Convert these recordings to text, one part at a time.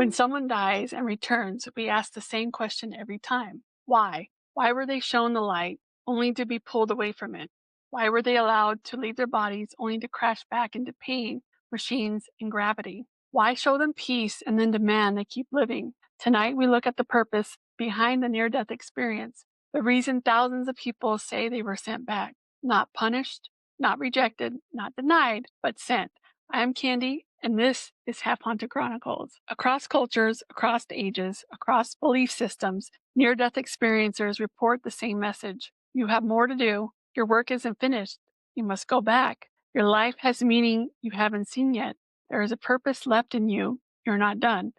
When someone dies and returns, we ask the same question every time. Why? Why were they shown the light only to be pulled away from it? Why were they allowed to leave their bodies only to crash back into pain, machines, and gravity? Why show them peace and then demand they keep living? Tonight we look at the purpose behind the near-death experience, the reason thousands of people say they were sent back, not punished, not rejected, not denied, but sent. I am Candy, and this is Half Haunted Chronicles. Across cultures, across ages, across belief systems, near-death experiencers report the same message. You have more to do. Your work isn't finished. You must go back. Your life has meaning you haven't seen yet. There is a purpose left in you. You're not done.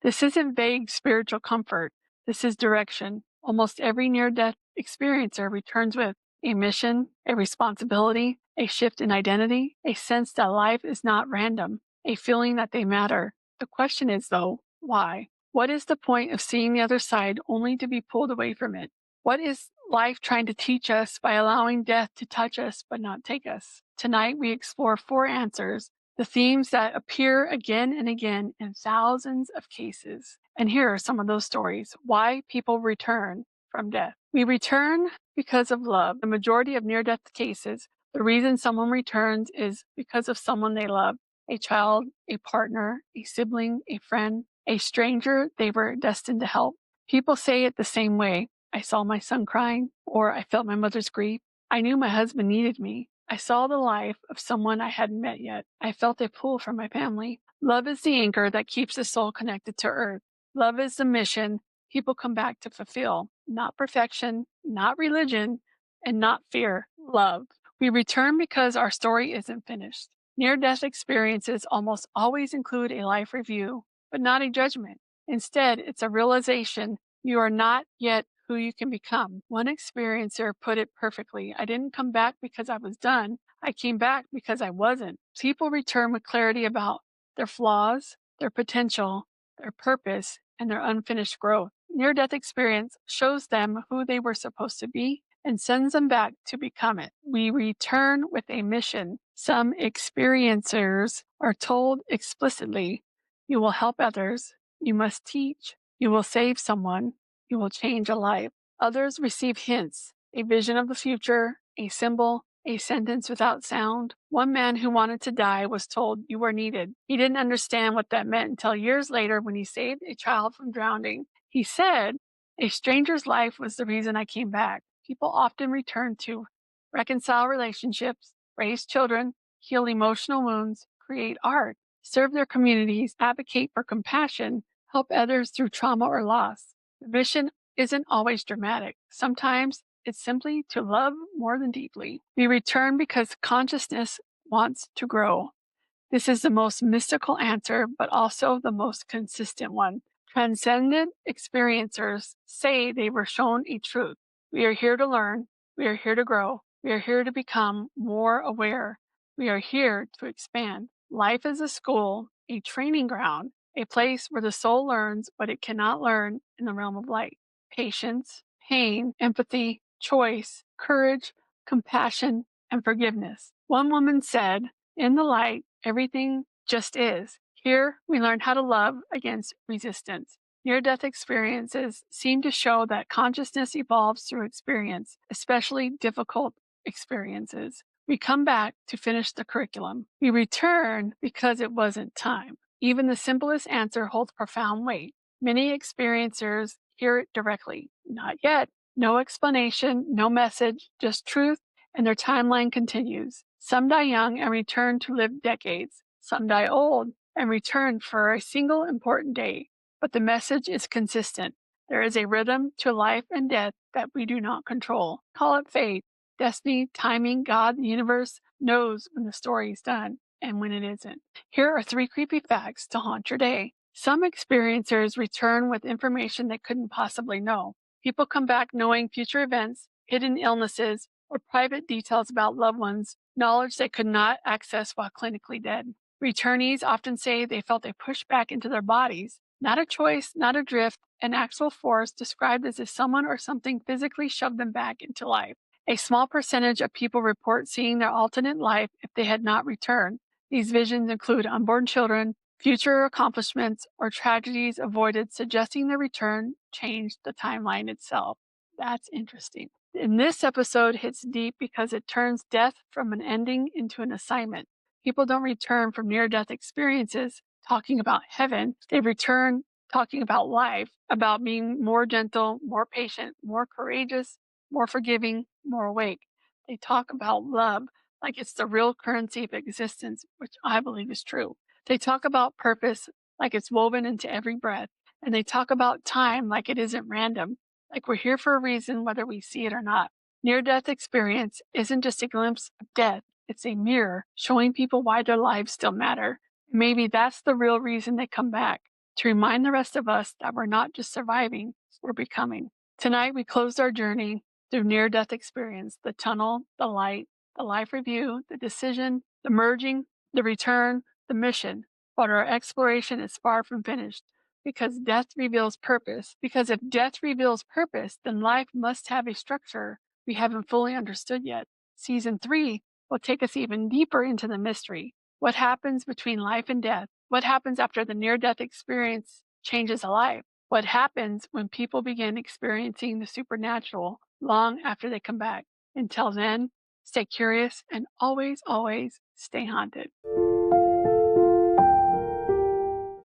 This isn't vague spiritual comfort. This is direction. Almost every near-death experiencer returns with a mission, a responsibility, a shift in identity, a sense that life is not random, a feeling that they matter. The question is, though, why? What is the point of seeing the other side only to be pulled away from it? What is life trying to teach us by allowing death to touch us but not take us? Tonight we explore 4 answers, the themes that appear again and again in thousands of cases. And here are some of those stories. Why people return from death. We return because of love. The majority of near-death cases, the reason someone returns is because of someone they love. A child, a partner, a sibling, a friend, a stranger they were destined to help. People say it the same way. I saw my son crying, or I felt my mother's grief. I knew my husband needed me. I saw the life of someone I hadn't met yet. I felt a pull from my family. Love is the anchor that keeps the soul connected to earth. Love is the mission people come back to fulfill. Not perfection, not religion, and not fear. Love. We return because our story isn't finished. Near-death experiences almost always include a life review, but not a judgment. Instead, it's a realization you are not yet who you can become. One experiencer put it perfectly. I didn't come back because I was done. I came back because I wasn't. People return with clarity about their flaws, their potential, their purpose, and their unfinished growth. Near-death experience shows them who they were supposed to be and sends them back to become it. We return with a mission. Some experiencers are told explicitly, you will help others, you must teach, you will save someone, you will change a life. Others receive hints, a vision of the future, a symbol, a sentence without sound. One man who wanted to die was told, you are needed. He didn't understand what that meant until years later when he saved a child from drowning. He said, a stranger's life was the reason I came back. People often return to reconcile relationships, raise children, heal emotional wounds, create art, serve their communities, advocate for compassion, help others through trauma or loss. The mission isn't always dramatic. Sometimes it's simply to love more than deeply. We return because consciousness wants to grow. This is the most mystical answer, but also the most consistent one. Transcendent experiencers say they were shown a truth. We are here to learn. We are here to grow. We are here to become more aware. We are here to expand. Life is a school, a training ground, a place where the soul learns what it cannot learn in the realm of light. Patience, pain, empathy, choice, courage, compassion, and forgiveness. One woman said, in the light, everything just is. Here, we learn how to love against resistance. Near-death experiences seem to show that consciousness evolves through experience, especially difficult experiences. We come back to finish the curriculum. We return because it wasn't time. Even the simplest answer holds profound weight. Many experiencers hear it directly. Not yet. No explanation, no message, just truth, and their timeline continues. Some die young and return to live decades. Some die old and return for a single important day. But the message is consistent. There is a rhythm to life and death that we do not control. Call it fate, destiny, timing. God, the universe knows when the story is done and when it isn't. Here are 3 creepy facts to haunt your day. Some experiencers return with information they couldn't possibly know. People come back knowing future events, hidden illnesses, or private details about loved ones, knowledge they could not access while clinically dead. Returnees often say they felt a push back into their bodies, not a choice, not a drift, an actual force described as if someone or something physically shoved them back into life. A small percentage of people report seeing their alternate life if they had not returned. These visions include unborn children, future accomplishments, or tragedies avoided, suggesting the return changed the timeline itself. That's interesting. And this episode hits deep because it turns death from an ending into an assignment. People don't return from near death experiences talking about heaven, they return talking about life, about being more gentle, more patient, more courageous, more forgiving, more awake. They talk about love like it's the real currency of existence, which I believe is true. They talk about purpose like it's woven into every breath, and they talk about time like it isn't random, like we're here for a reason whether we see it or not. Near death experience isn't just a glimpse of death, it's a mirror showing people why their lives still matter. Maybe that's the real reason they come back, to remind the rest of us that we're not just surviving, we're becoming. Tonight, we closed our journey through near death experience, the tunnel, the light, the life review, the decision, the merging, the return, the mission. But our exploration is far from finished because death reveals purpose. Because if death reveals purpose, then life must have a structure we haven't fully understood yet. Season 3 will take us even deeper into the mystery. What happens between life and death? What happens after the near death experience changes a life? What happens when people begin experiencing the supernatural long after they come back? Until then, stay curious and always, always stay haunted.